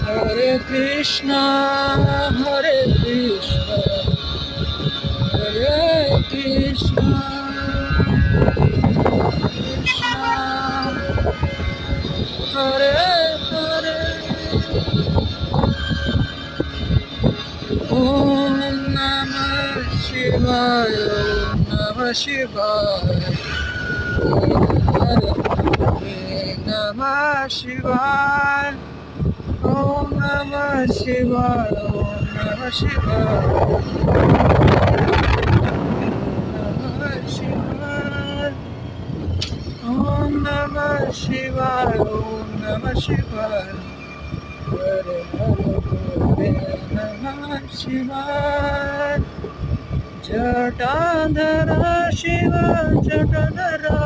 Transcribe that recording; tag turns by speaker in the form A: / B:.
A: Hare Krishna, Hare Krishna, Hare Krishna, Krishna, Hare Hare. Om Namah Shivaya, Om Namah Shivaya, Hare Namah Shivaya, Om Namah Shivaya, Om Namah Shivaya, Namah Shivaya, Om Namah Shivaya, Om Namah Shivaya, Hare Hare Namah Shivaya. जटाधरा Shiv जटाधरा